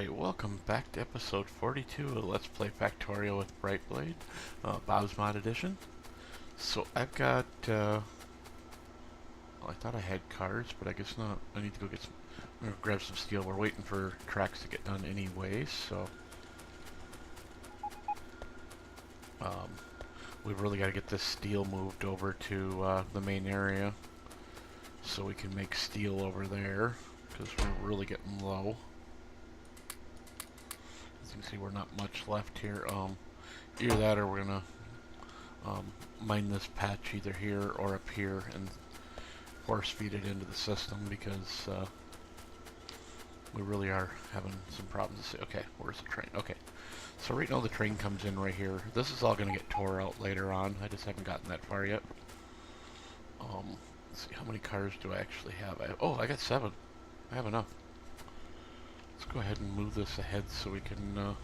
Alright, welcome back to episode 42 of Let's Play Factorial with Brightblade, Bob's Mod Edition. So I've got, well, I thought I had cars, but I guess not. I need to go get some, I'm going to grab some steel. We're waiting for tracks to get done anyway, so we've really got to get this steel moved over to the main area so we can make steel over there, because we're really getting low. As you can see, we're not much left here. Either that or we're gonna mine this patch either here or up here and force feed it into the system, because we really are having some problems. Okay, where's the train? Okay, so right now the train comes in right here. This is all gonna get tore out later on. I just haven't gotten that far yet. Let's see, how many cars do I actually have? I got 7. I have enough. Let's go ahead and move this ahead so we can,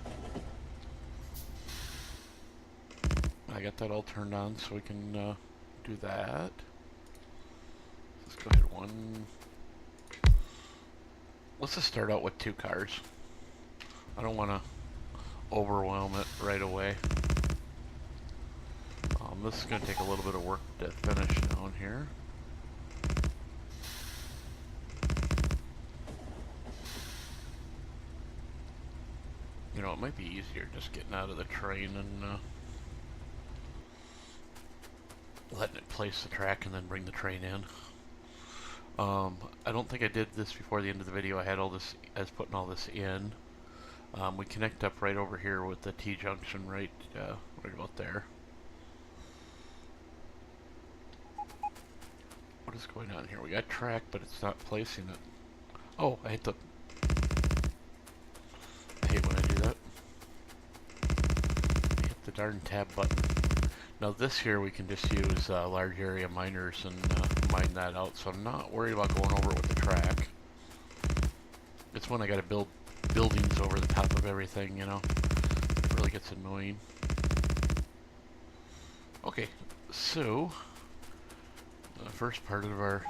I got that all turned on so we can do that. Let's go ahead let's just start out with 2 cars. I don't want to overwhelm it right away. This is going to take a little bit of work to finish down here. You know, it might be easier just getting out of the train and letting it place the track and then bring the train in. I don't think I did this before the end of the video. I had all this, as putting all this in. We connect up right over here with the T-junction right about there. What is going on here? We got track, but it's not placing it. Oh, I hate when I do that. Hit the darn tab button. Now this here we can just use large area miners and mine that out, so I'm not worried about going over it with the track. It's when I gotta build buildings over the top of everything, you know. It really gets annoying. Okay, so the first part of our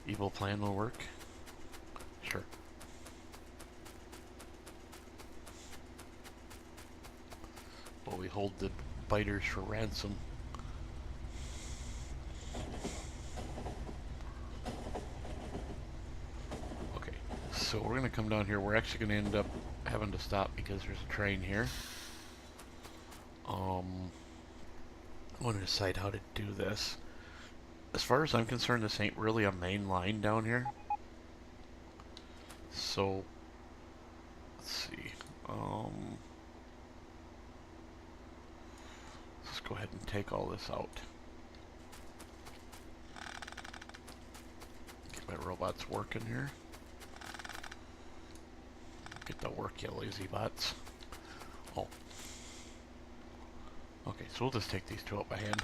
evil plan will work. Sure. Well, we hold the biters for ransom. Okay, so we're gonna come down here. We're actually gonna end up having to stop because there's a train here. I want to decide how to do this. As far as I'm concerned, this ain't really a main line down here. So let's see. Let's go ahead and take all this out. Get my robots working here. Get to work, you lazy bots. Oh. Okay, so we'll just take these 2 out by hand.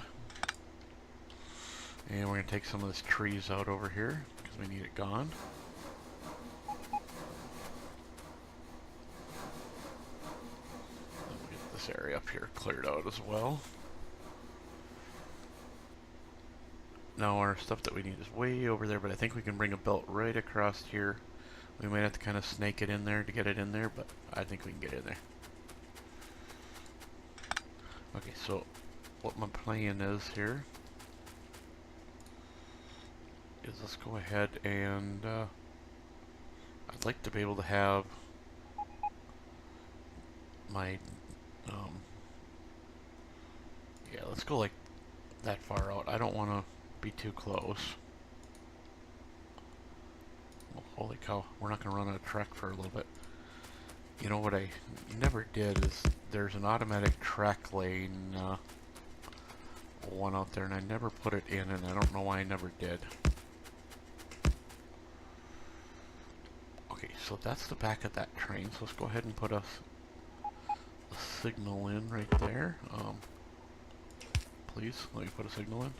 And we're going to take some of this trees out over here, because we need it gone. And we'll get this area up here cleared out as well. Now our stuff that we need is way over there, but I think we can bring a belt right across here. We might have to kind of snake it in there to get it in there, but I think we can get in there. Okay, so what my plan is here is let's go ahead and I'd like to be able to have my yeah, let's go like that far out. I don't want to be too close. Well, holy cow, we're not going to run out of track for a little bit. You know what I never did is there's an automatic track lane one out there, and I never put it in, and I don't know why I never did. Okay, so that's the back of that train, so let's go ahead and put a signal in right there. Please, let me put a signal in.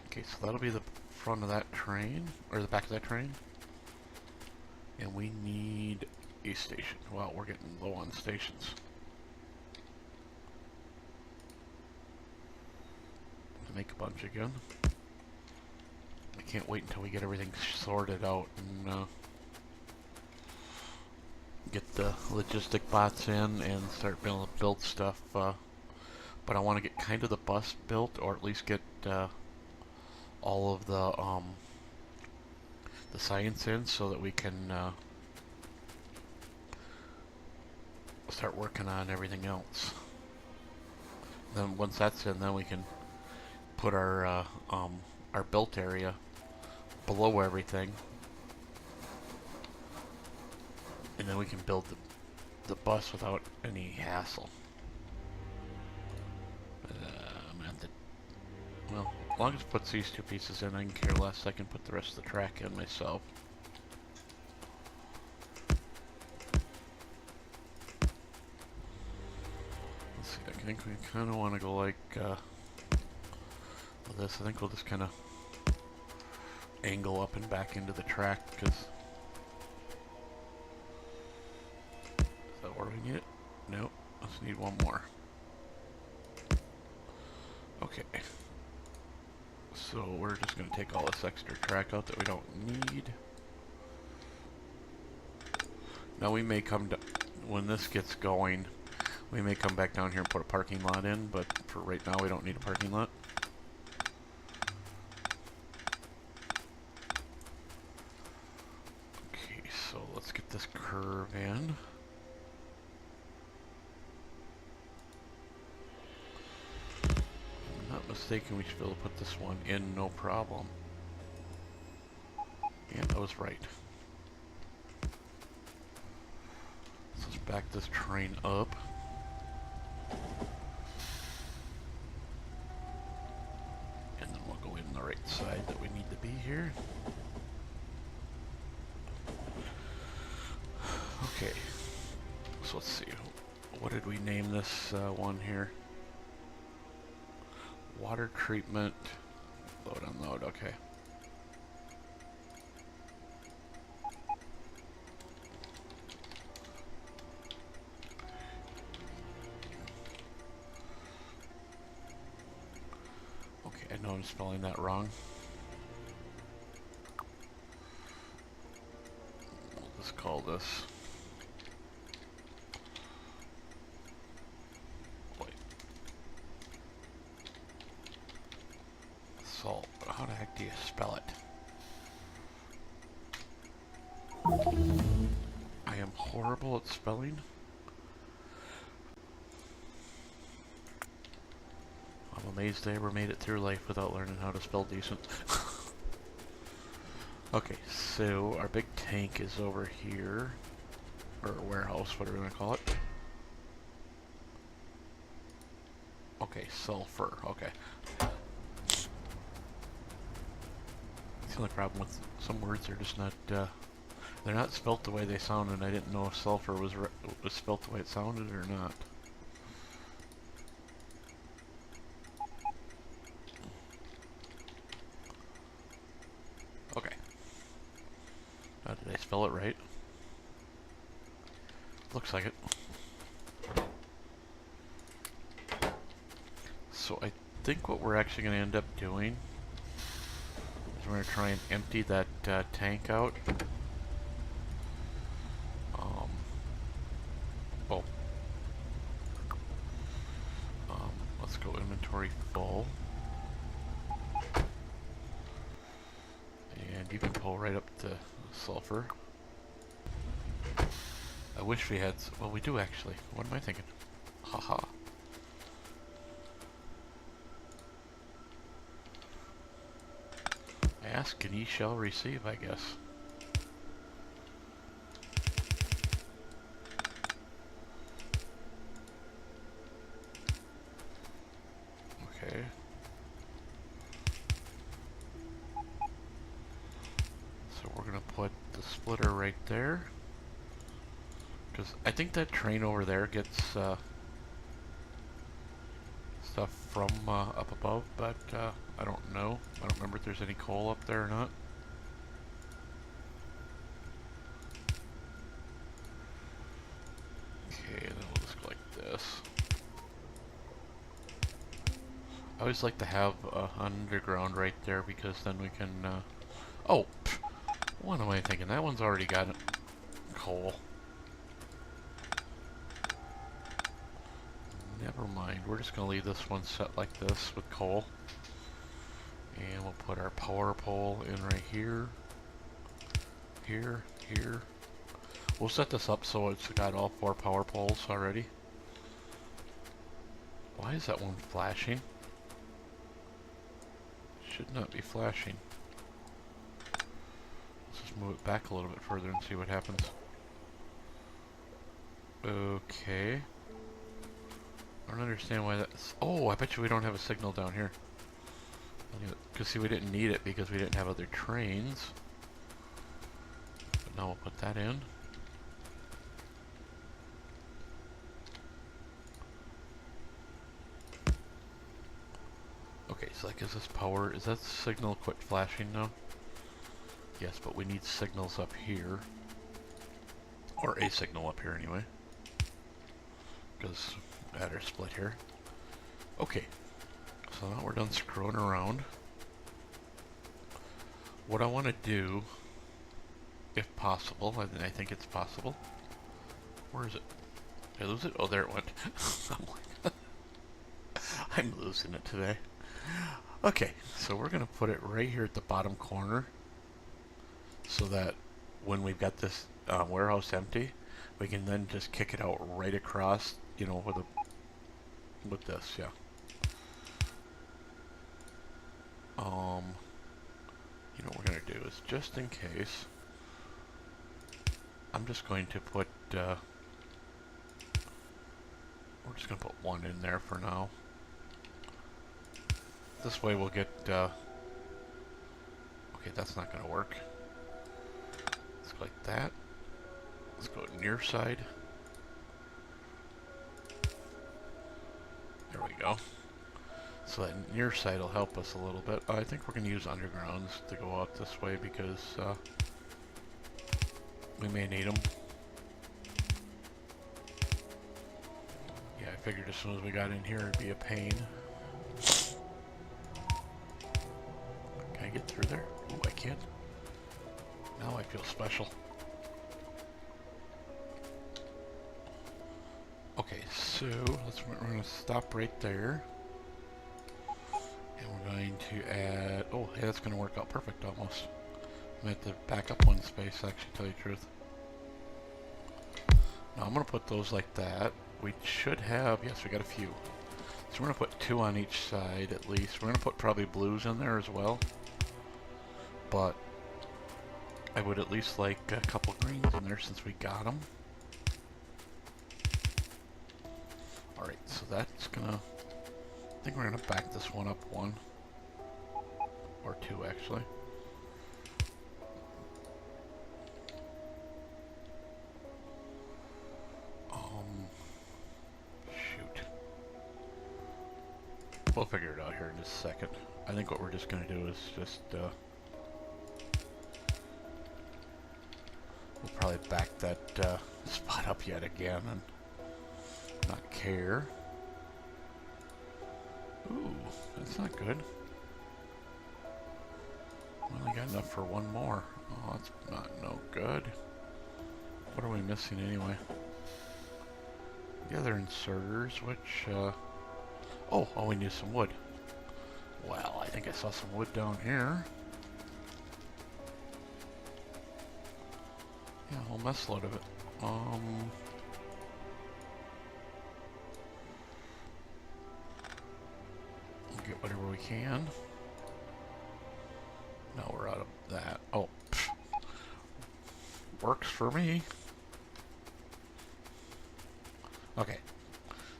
Okay, so that'll be the front of that train, or the back of that train. And we need a station. Well, we're getting low on stations. Make a bunch again. I can't wait until we get everything sorted out and get the logistic bots in and start being able to build stuff. But I want to get kind of the bus built, or at least get all of the science in, so that we can start working on everything else. Then once that's in, then we can put our built area below everything, and then we can build the bus without any hassle. Well, as long as it puts these two pieces in, I can care less. I can put the rest of the track in myself. Let's see, I think we kind of want to go like with this. I think we'll just kind of angle up and back into the track, because is that where we need it? Nope. Let's need one more. Okay. So we're just going to take all this extra track out that we don't need. Now we may come to, when this gets going, we may come back down here and put a parking lot in, but for right now we don't need a parking lot. Okay, so let's get this curve in. Mistaken, we should be able to put this one in no problem. Yeah, I was right. So let's back this train up. And then we'll go in the right side that we need to be here. Okay. So let's see. What did we name this one here? Water treatment, load unload, okay. Okay, I know I'm spelling that wrong. We'll just call this salt. How the heck do you spell it? I am horrible at spelling. I'm amazed I ever made it through life without learning how to spell decent. Okay, so our big tank is over here. Or warehouse, whatever we're gonna call it. Okay, sulfur, okay. The only problem with some words, they're just not, they're not spelt the way they sound, and I didn't know if sulfur was spelt the way it sounded or not. Okay. Did I spell it right? Looks like it. So I think what we're actually going to end up doing, we're going to try and empty that tank out. Let's go inventory full. And you can pull right up to sulfur. I wish we had, well, we do actually. What am I thinking? Haha. Ask and ye shall receive, I guess. Okay. So we're gonna put the splitter right there. Because I think that train over there gets stuff from up above, but I don't know. I don't remember if there's any coal up there or not. Okay, then we'll just go like this. I always like to have underground right there, because then we can... oh! Pff, what am I thinking? That one's already got coal. we're just going to leave this one set like this with coal. And we'll put our power pole in right here. Here, here. We'll set this up so it's got all 4 power poles already. Why is that one flashing? Should not be flashing. Let's just move it back a little bit further and see what happens. Okay. I don't understand why that's... Oh, I bet you we don't have a signal down here. Because see, we didn't need it because we didn't have other trains. But now we'll put that in. Okay, so like, is this power... Is that signal quit flashing now? Yes, but we need signals up here. Or a signal up here anyway. Because that are split here. Okay. So now we're done screwing around. What I want to do, if possible, I think it's possible. Where is it? Did I lose it? Oh, there it went. I'm losing it today. Okay, so we're going to put it right here at the bottom corner so that when we've got this warehouse empty, we can then just kick it out right across, you know, with this, yeah. You know what we're going to do is, just in case, I'm just going to put, we're just going to put 1 in there for now. This way we'll get, okay, that's not going to work. Let's go like that. Let's go near side. There we go. So that near side will help us a little bit. I think we're going to use undergrounds to go out this way because we may need them. Yeah, I figured as soon as we got in here it'd be a pain. Can I get through there? Oh, I can't. Now I feel special. Okay, so we're going to stop right there. And we're going to add... Oh, hey, that's going to work out perfect almost. I'm going to have to back up 1 space, actually, to tell you the truth. Now I'm going to put those like that. We should have... Yes, we got a few. So we're going to put 2 on each side at least. We're going to put probably blues in there as well. But I would at least like a couple greens in there since we got them. Alright, so that's going to... I think we're going to back this one up 1. Or 2, actually. Shoot. We'll figure it out here in just a second. I think what we're just going to do is just, we'll probably back that spot up yet again and not care. Ooh, that's not good. We only got enough for 1 more. Oh, that's not no good. What are we missing anyway? The other inserters, which, oh, we need some wood. Well, I think I saw some wood down here. Yeah, a whole mess load of it. We'll get whatever we can. Now we're out of that. Oh, pfft. Works for me. Okay,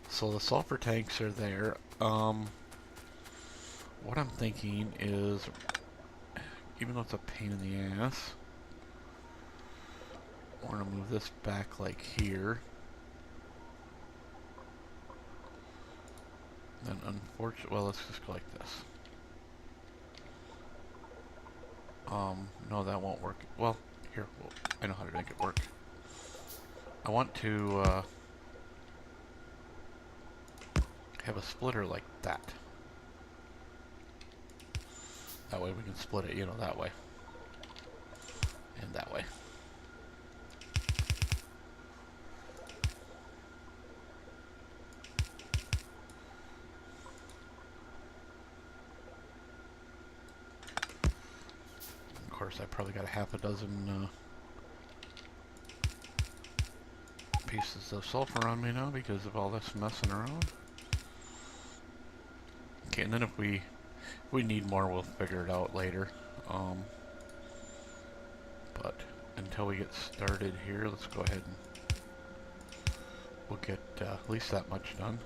so the sulfur tanks are there. What I'm thinking is, even though it's a pain in the ass, we're gonna move this back like here. Then unfortunately, well, let's just go like this. No, that won't work. Well, here, I know how to make it work. I want to, have a splitter like that. That way we can split it, you know, that way. And that way. course, I probably got a half a dozen pieces of sulfur on me now because of all this messing around. Okay, and then if we need more, we'll figure it out later. But until we get started here, let's go ahead and we'll get at least that much done.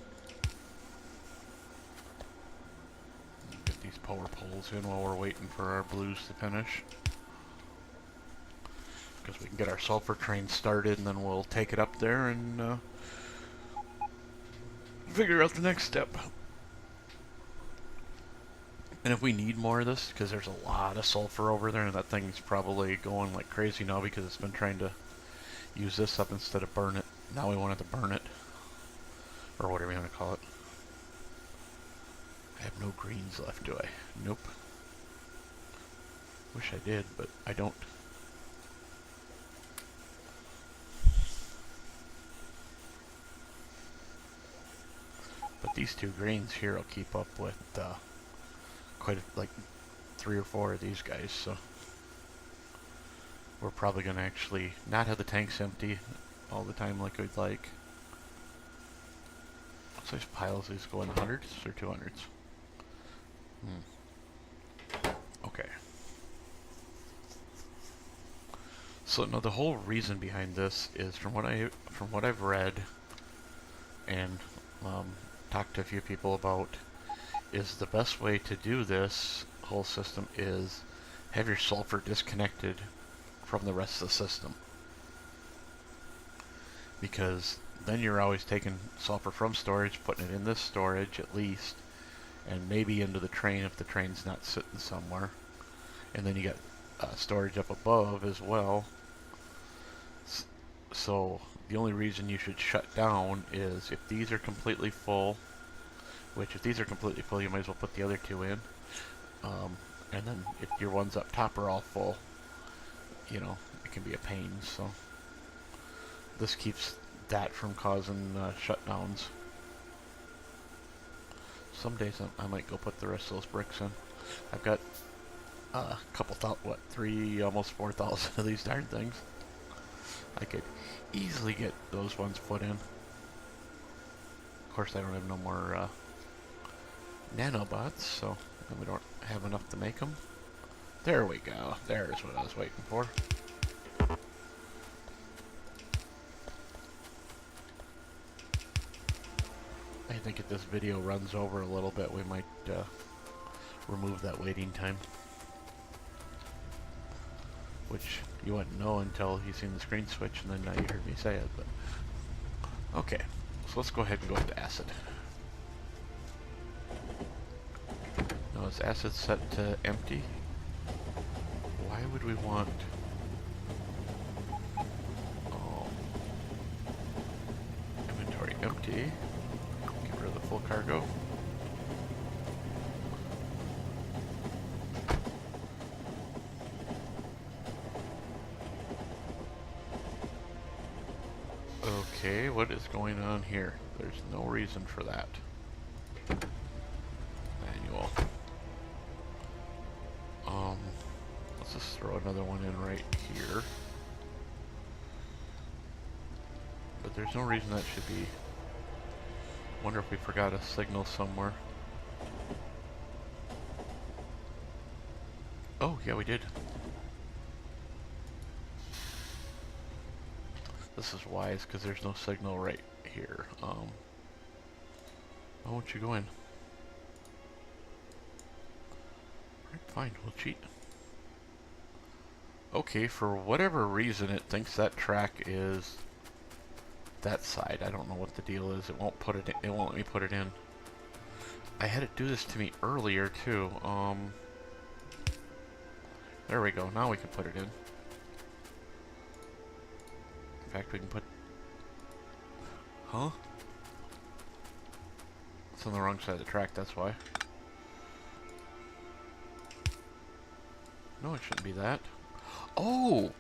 Get these power poles in while we're waiting for our blues to finish. Because we can get our sulfur train started and then we'll take it up there and figure out the next step. And if we need more of this, because there's a lot of sulfur over there, and that thing's probably going like crazy now because it's been trying to use this up instead of burn it. Now we want it to burn it. Or whatever you want to call it. I have no greens left, do I? Nope. Wish I did, but I don't. But these two greens here will keep up with like 3 or 4 of these guys, so we're probably going to actually not have the tanks empty all the time like we'd like. What size piles these go in, 100s or 200s? Okay. So now the whole reason behind this is from what I've read and talked to a few people about, is the best way to do this whole system is have your sulfur disconnected from the rest of the system. Because then you're always taking sulfur from storage, putting it in this storage at least, and maybe into the train if the train's not sitting somewhere. And then you got storage up above as well. So the only reason you should shut down is if these are completely full, which if these are completely full, you might as well put the other 2 in. And then if your ones up top are all full, you know, it can be a pain. So this keeps that from causing shutdowns. Some days I might go put the rest of those bricks in. I've got a couple what, 3, almost 4,000 of these darn things. I could easily get those ones put in. Of course, I don't have no more nanobots, so we don't have enough to make them. There we go. There's what I was waiting for. I think if this video runs over a little bit, we might remove that waiting time. Which you wouldn't know until you seen the screen switch, and then now you heard me say it. But okay, so let's go ahead and go into acid. Now is acid set to empty? Why would we want inventory empty? Get rid of the full cargo. Okay, what is going on here? There's no reason for that. Manual. Let's just throw another one in right here. But there's no reason that should be. Wonder if we forgot a signal somewhere. Oh, yeah, we did. This is wise, because there's no signal right here. Why won't you go in? Alright, fine, we'll cheat. Okay, for whatever reason it thinks that track is that side. I don't know what the deal is. It won't put it in, it won't let me put it in. I had it do this to me earlier too. There we go. Now we can put it in. In fact, we can put... Huh? It's on the wrong side of the track, that's why. No, it shouldn't be that. Oh!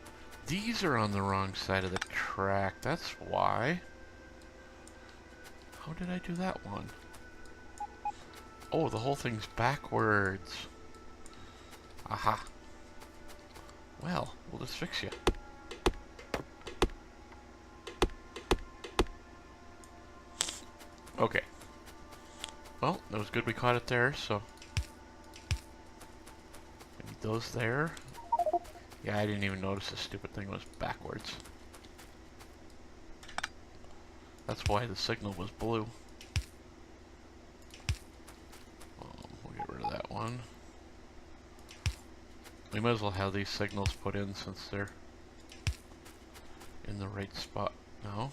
These are on the wrong side of the track, that's why. How did I do that one? Oh, the whole thing's backwards. Aha. Well, we'll just fix you. Okay. Well, it was good we caught it there, so... Maybe those there. Yeah, I didn't even notice this stupid thing was backwards. That's why the signal was blue. We'll get rid of that one. We might as well have these signals put in since they're in the right spot now.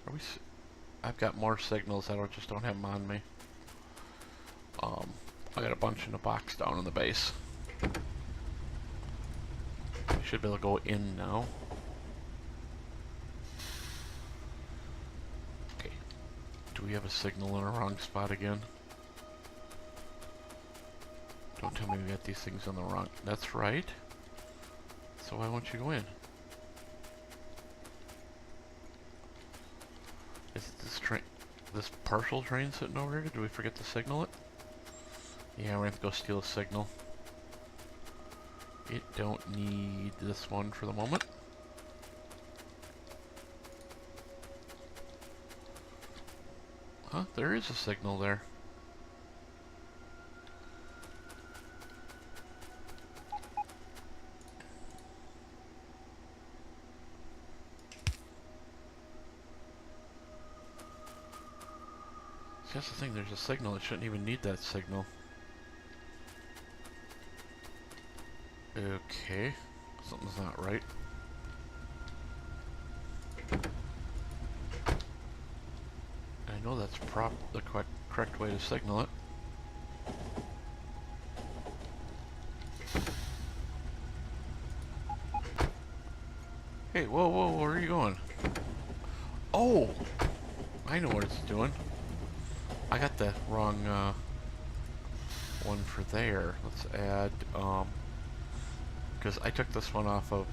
Are we? I've got more signals. I just don't have them on me. I got a bunch in a box down in the base. I should be able to go in now. Okay. Do we have a signal in a wrong spot again? Don't tell me we got these things on the wrong... That's right. So why won't you go in? Is this train... This partial train sitting over here? Did we forget to signal it? Yeah, we're gonna have to go steal a signal. It don't need this one for the moment. Huh? There is a signal there. See, that's the thing, there's a signal. It shouldn't even need that signal. Okay. Something's not right. I know that's the correct way to signal it. Hey, whoa, whoa, where are you going? Oh! I know what it's doing. I got the wrong one for there. Let's add, because I took this one off of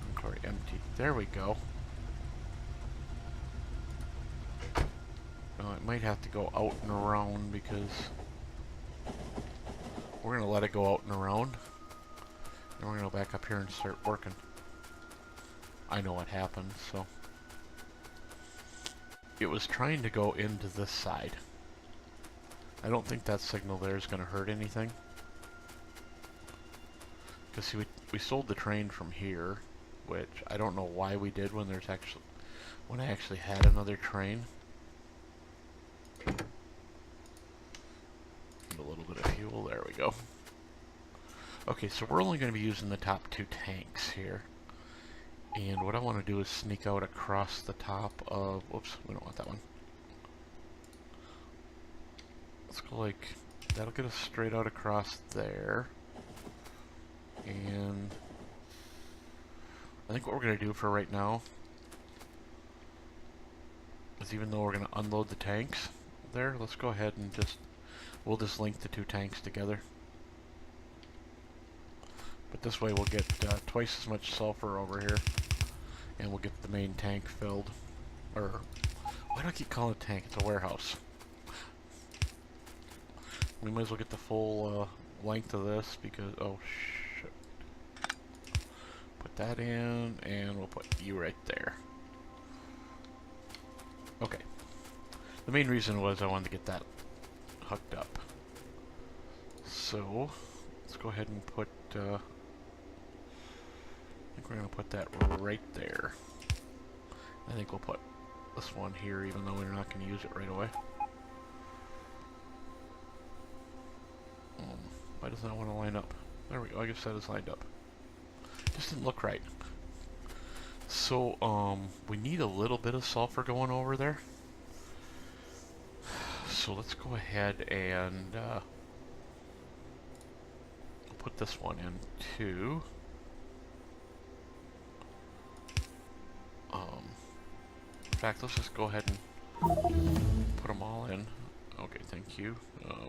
inventory empty. There we go. It might have to go out and around because we're gonna let it go out and around. And we're gonna go back up here and start working. I know what happened, so. It was trying to go into this side. I don't think that signal there is gonna hurt anything. Because see, we sold the train from here, which I don't know why we did when I actually had another train. And a little bit of fuel, there we go. Okay, so we're only going to be using the top two tanks here. And what I want to do is sneak out across the top of... Whoops, we don't want that one. Let's go like... That'll get us straight out across there. And... I think what we're going to do for right now is, even though we're going to unload the tanks there, let's go ahead and we'll just link the two tanks together. But this way we'll get twice as much sulfur over here, and we'll get the main tank filled. Or, why do I keep calling it a tank? It's a warehouse. We might as well get the full length of this because, oh shit. Put that in, and we'll put you right there. Okay. The main reason was I wanted to get that hooked up. So, let's go ahead and put, I think we're going to put that right there. I think we'll put this one here, even though we're not going to use it right away. Why doesn't that want to line up? There we go, I guess that is lined up. Just didn't look right. So, we need a little bit of sulfur going over there. So let's go ahead and put this one in too. In fact, let's just go ahead and put them all in. Okay, thank you.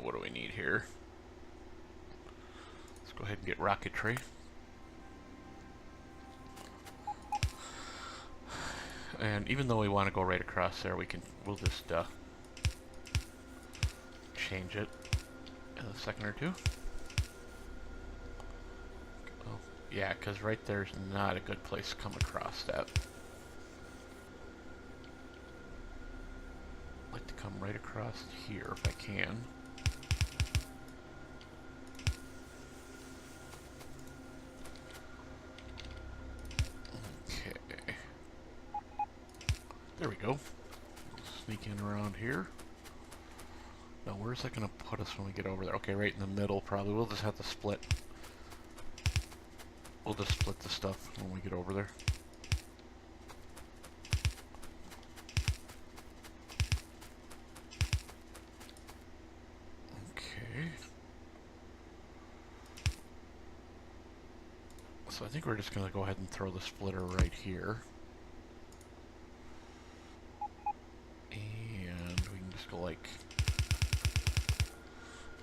What do we need here? Let's go ahead and get rocketry. And even though we want to go right across there, we'll just change it in a second or two. Yeah, because right there's not a good place to come across that. I'd like to come right across here if I can. Okay. There we go. Sneak in around here. Now, where's that going to put us when we get over there? Okay, right in the middle, probably. We'll just have to split. We'll just split the stuff when we get over there. Okay. So I think we're just going to go ahead and throw the splitter right here. And we can just go like...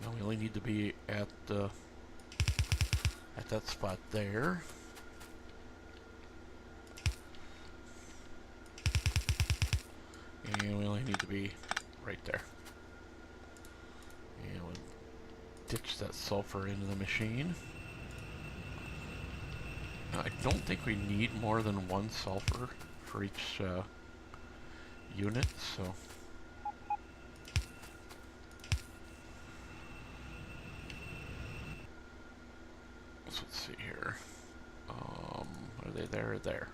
No, we only need to be at that spot there. And we only need to be right there. And we'll ditch that sulfur into the machine. Now, I don't think we need more than one sulfur for each unit, so... So let's see here. Are they there or there?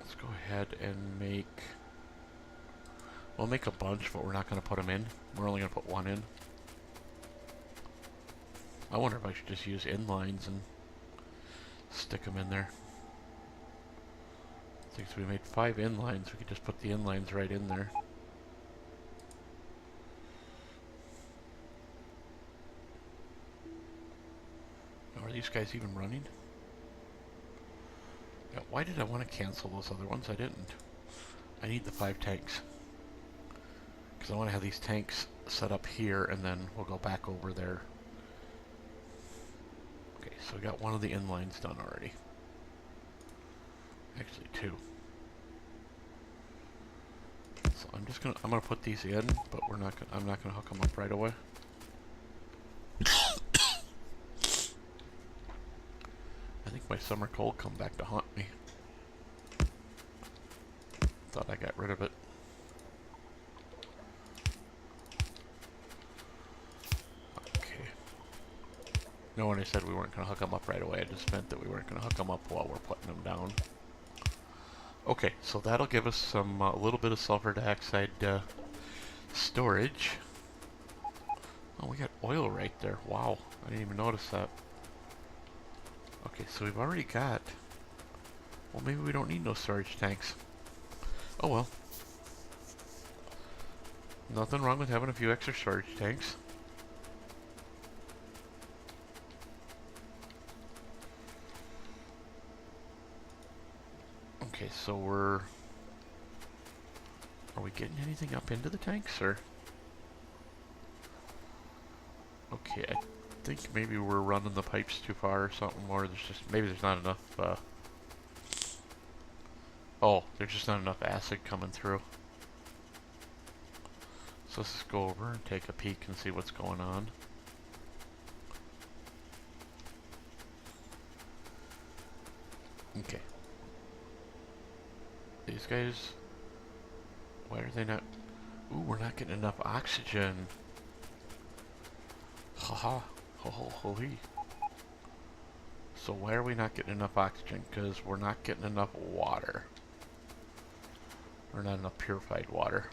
Let's go ahead and make... We'll make a bunch, but we're not going to put them in. We're only going to put one in. I wonder if I should just use inlines and stick them in there. Since we made 5 inlines, we could just put the inlines right in there. Now, are these guys even running? Yeah, why did I want to cancel those other ones? I didn't. I need the 5 tanks. Because I want to have these tanks set up here, and then we'll go back over there. Okay, so we got one of the inlines done already. Actually, 2. So I'm gonna put these in, but I'm not gonna hook them up right away. I think my summer cold come back to haunt me. Thought I got rid of it. Okay. No, when I said we weren't gonna hook them up right away, I just meant that we weren't gonna hook them up while we're putting them down. Okay, so that'll give us some a little bit of sulfur dioxide storage. Oh, we got oil right there. Wow, I didn't even notice that. Okay, so we've already got... Well, maybe we don't need no storage tanks. Oh well. Nothing wrong with having a few extra storage tanks. Okay, so we're... Are we getting anything up into the tanks, or...? Okay, I think maybe we're running the pipes too far or something, or there's just... Maybe there's not enough, Oh, there's just not enough acid coming through. So let's just go over and take a peek and see what's going on. Okay. These guys... Why are they not... Ooh, we're not getting enough oxygen. Haha. Ho ho ho hee. So why are we not getting enough oxygen? Because we're not getting enough water. Or not enough purified water.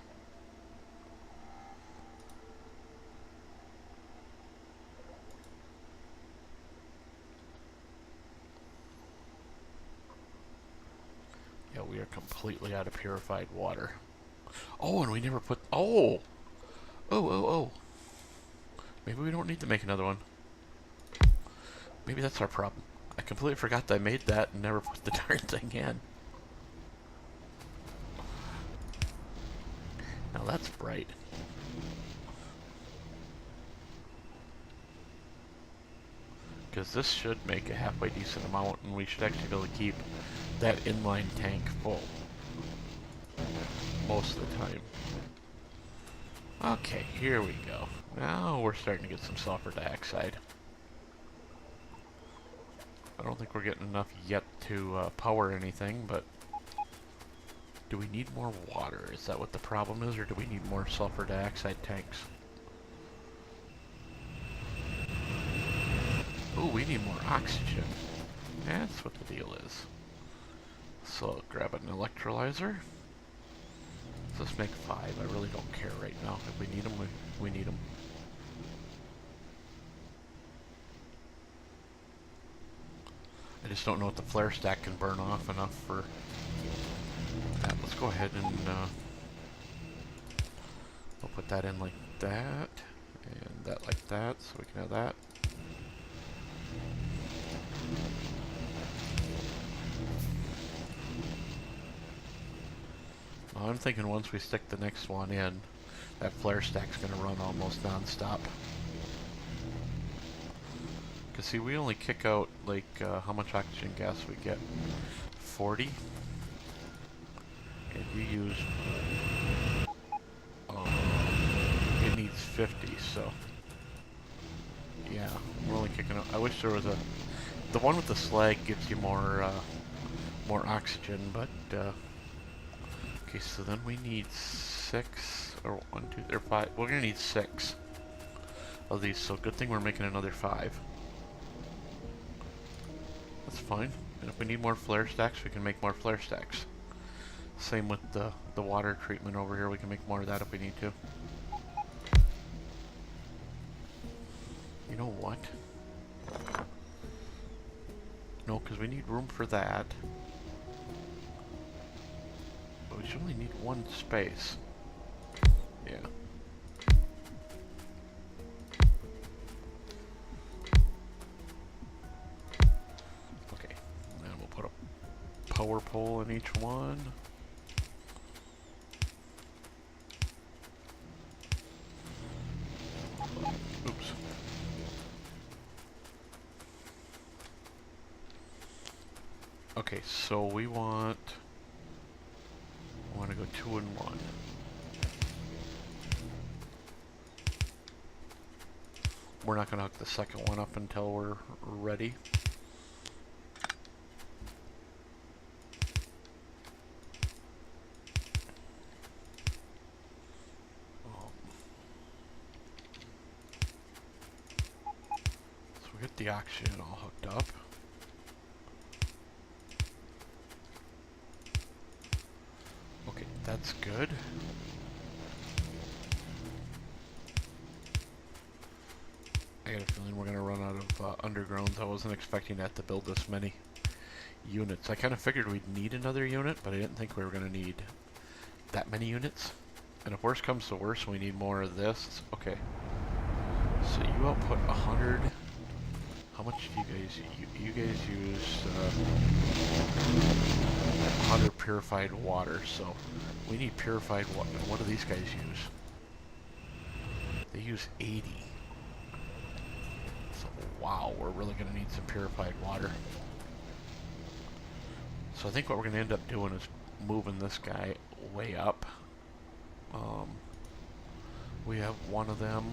Yeah, we are completely out of purified water. Oh, and we never put... Oh! Oh. Maybe we don't need to make another one. Maybe that's our problem. I completely forgot that I made that and never put the darn thing in. Now that's bright. Because this should make a halfway decent amount, and we should actually be able to keep that inline tank full. Most of the time. Okay, here we go. Now we're starting to get some sulfur dioxide. I don't think we're getting enough yet to power anything, but do we need more water? Is that what the problem is, or do we need more sulfur dioxide tanks? Ooh, we need more oxygen. That's what the deal is. So grab an electrolyzer. Let's make 5. I really don't care right now. If we need them, we need them. I just don't know if the flare stack can burn off enough for that. Let's go ahead and we'll put that in like that, and that like that, so we can have that. I'm thinking once we stick the next one in, that flare stack's going to run almost non-stop. Because see, we only kick out, like, how much oxygen gas we get? 40? And you use... it needs 50, so... yeah, we're only kicking out... I wish there was a... the one with the slag gives you more, more oxygen, but, okay, so then we need 6, or 1, 2, or 5. We're gonna need 6 of these, so good thing we're making another 5. That's fine. And if we need more flare stacks, we can make more flare stacks. Same with the water treatment over here. We can make more of that if we need to. You know what? No, because we need room for that. But we should only need 1 space. Yeah. Okay. And then we'll put a power pole in each one. Oops. Okay, so we want to go 2 and 1. We're not going to hook the second one up until we're ready. So we get the oxygen all hooked up. Okay, that's good. I got a feeling we're going to run out of undergrounds. I wasn't expecting that to build this many units. I kind of figured we'd need another unit, but I didn't think we were going to need that many units. And if worse comes to worse, we need more of this. Okay. So you output 100. How much do you guys use? You guys use 100 purified water, so we need purified water. What do these guys use? They use 80. So wow, we're really going to need some purified water. So I think what we're going to end up doing is moving this guy way up. We have one of them.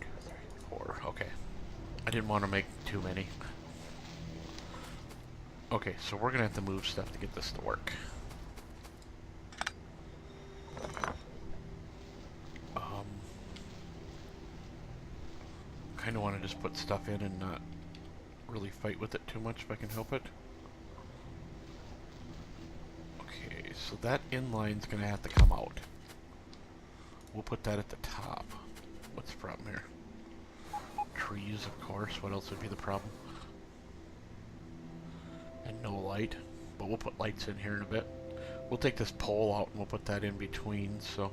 2, 3, 4. Okay. I didn't want to make too many. Okay, so we're going to have to move stuff to get this to work. Kind of want to just put stuff in and not really fight with it too much if I can help it. Okay, so that inline's going to have to come out. We'll put that at the top. What's the problem here? Trees, of course. What else would be the problem? And no light. But we'll put lights in here in a bit. We'll take this pole out and we'll put that in between, so...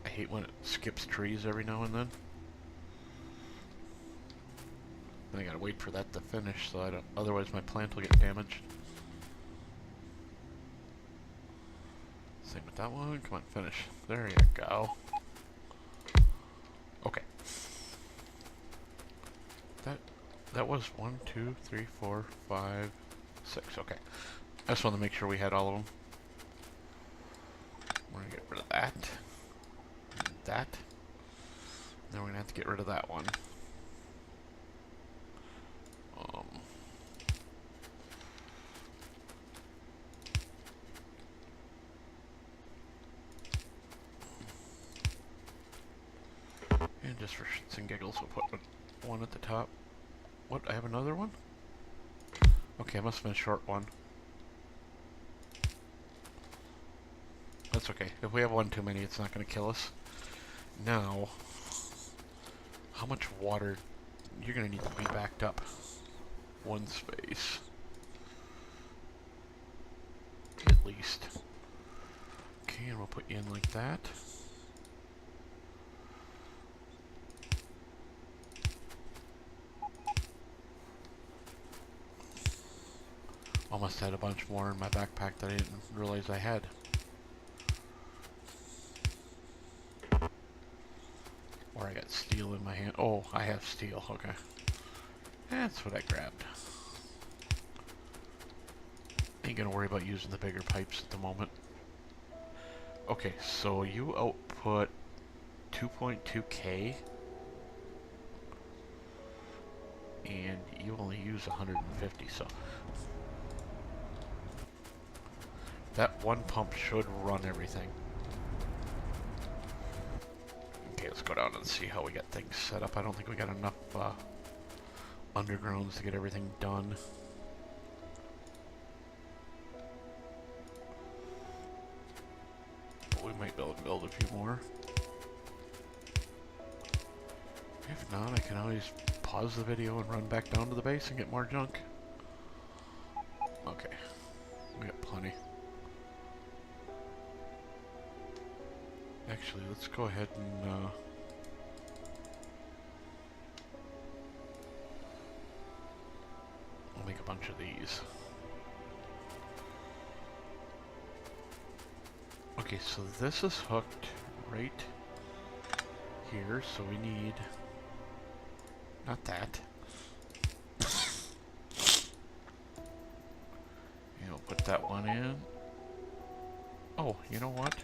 I hate when it skips trees every now and then. Then I gotta wait for that to finish, so I don't... otherwise my plant will get damaged. Same with that one. Come on, finish. There you go. Okay. That was 1, 2, 3, 4, 5, 6. Okay. I just wanted to make sure we had all of them. We're gonna get rid of that. And that. Then we're gonna have to get rid of that one. And just for shits and giggles, we'll put one at the top. What? I have another one? Okay, I must have been a short one. That's okay. If we have one too many, it's not going to kill us. Now, how much water? You're going to need to be backed up. One space. At least. Okay, and we'll put you in like that. Almost had a bunch more in my backpack that I didn't realize I had. Or I got steel in my hand. Oh, I have steel. Okay. That's what I grabbed. Ain't gonna worry about using the bigger pipes at the moment. Okay, so you output 2.2K. And you only use 150, so... that one pump should run everything. Okay, let's go down and see how we got things set up. I don't think we got enough undergrounds to get everything done. But we might be able to build a few more. If not, I can always pause the video and run back down to the base and get more junk. Okay, we got plenty. Actually, let's go ahead and I'll make a bunch of these. Okay, so this is hooked right here, so we need... not that. And we'll put that one in. Oh, you know what?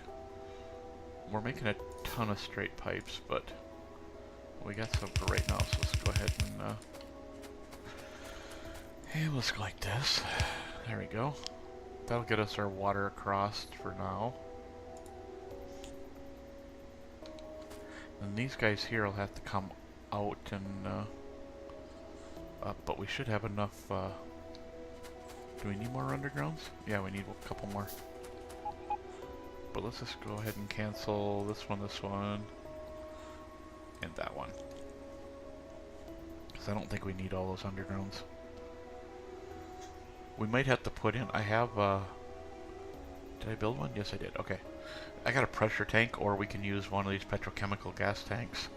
We're making a ton of straight pipes, but we got some for right now, so let's go ahead and let's go like this. There we go. That'll get us our water across for now. And these guys here will have to come out and up, but we should have enough. Do we need more undergrounds? Yeah, we need a couple more. But let's just go ahead and cancel this one, and that one. Because I don't think we need all those undergrounds. We might have to put in, I have, did I build one? Yes, I did. Okay. I got a pressure tank, or we can use one of these petrochemical gas tanks.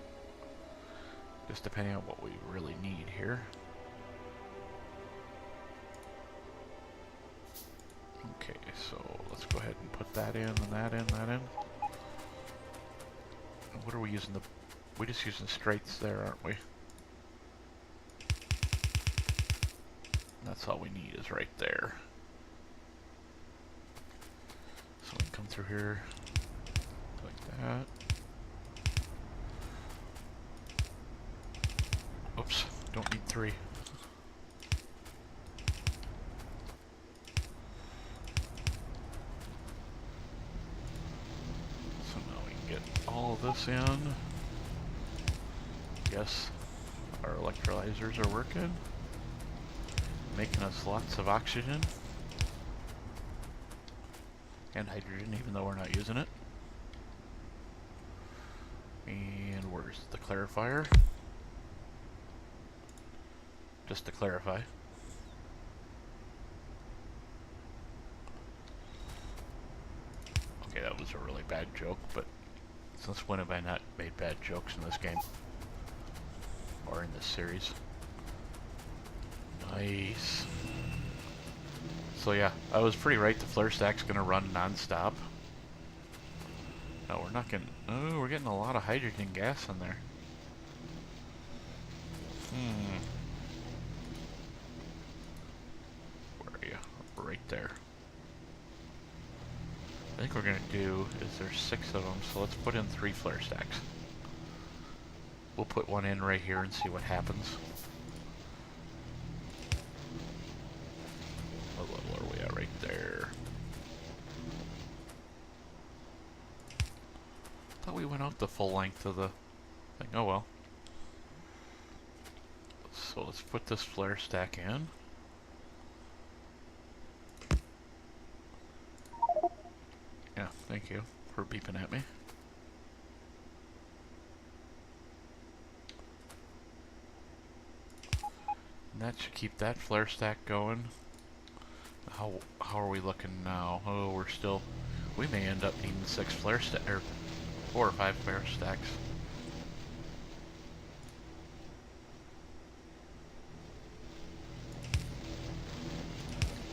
Just depending on what we really need here. Okay, so let's go ahead and put that in, and that in, that in. And what are we using? We're just using straights there, aren't we? That's all we need is right there. So we can come through here like that. Oops, don't need 3. So now we can get all of this in. Yes, our electrolyzers are working. Making us lots of oxygen. And hydrogen, even though we're not using it. And where's the clarifier? Just to clarify. Okay, that was a really bad joke, but since when have I not made bad jokes in this game? Or in this series? Nice. So yeah, I was pretty right, the flare stack's gonna run non-stop. No, we're not getting... oh, we're getting a lot of hydrogen gas in there. Where are you? Right there. I think we're going to do is there's 6 of them, so let's put in 3 flare stacks. We'll put one in right here and see what happens. What level are we at right there? Thought we went out the full length of the thing. Oh well. So let's put this flare stack in. Yeah, thank you for beeping at me. And that should keep that flare stack going. How are we looking now? Oh, we may end up needing 6 flare stacks, or 4 or 5 flare stacks.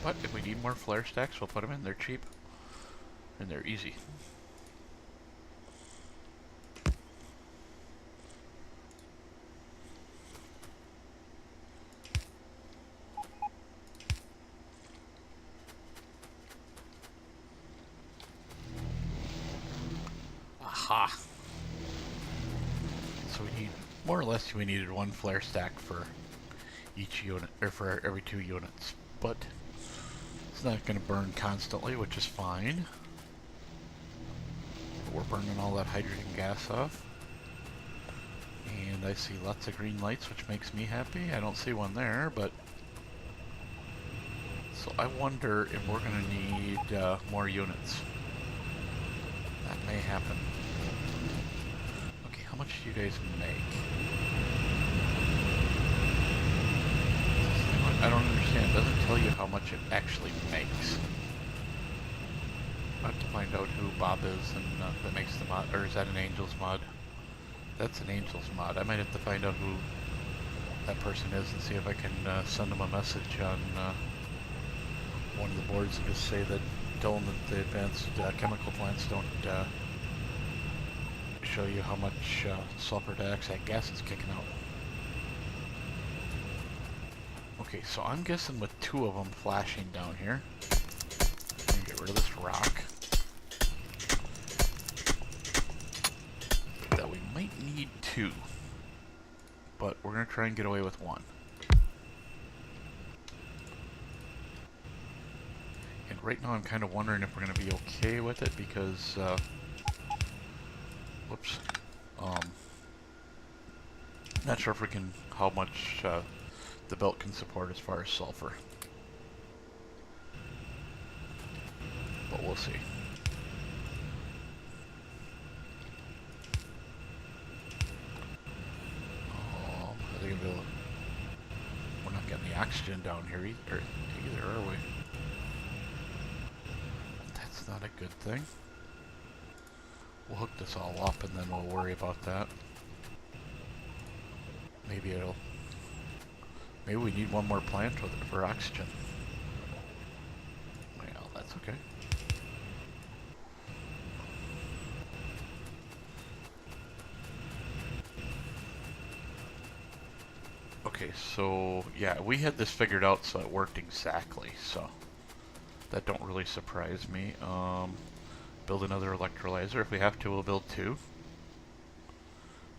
But if we need more flare stacks, we'll put them in. They're cheap and they're easy. Aha! So we need, more or less, we needed 1 flare stack for each unit, or for every 2 units. But it's not going to burn constantly, which is fine. But we're burning all that hydrogen gas off. And I see lots of green lights, which makes me happy. I don't see one there, but... So I wonder if we're going to need more units. That may happen. Okay, how much do you guys make? I don't understand. It doesn't tell you how much it actually makes. I have to find out who Bob is and that makes the mod, or is that an Angel's mod? That's an Angel's mod. I might have to find out who that person is and see if I can send them a message on one of the boards and just say that, tell them that the advanced chemical plants don't show you how much sulfur dioxide gas is kicking out. Okay, so I'm guessing with 2 of them flashing down here. I'm gonna get rid of this rock. That we might need 2. But we're gonna try and get away with 1. And right now I'm kind of wondering if we're gonna be okay with it because, whoops. Not sure if we can, how much, the belt can support as far as sulfur. But we'll see. I think we're not getting the oxygen down here either, are we? That's not a good thing. We'll hook this all up and then we'll worry about that. Maybe we need 1 more plant with it for oxygen. Well, that's okay. Okay, so yeah, we had this figured out so it worked exactly, so that don't really surprise me. Build another electrolyzer. If we have to, we'll build 2. In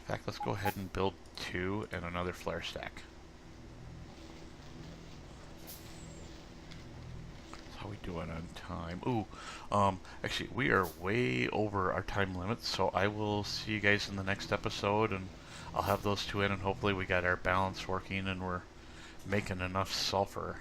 fact, let's go ahead and build 2 and another flare stack. How we doing on time? Ooh, actually, we are way over our time limit, so I will see you guys in the next episode, and I'll have those 2 in, and hopefully we got our balance working, and we're making enough sulfur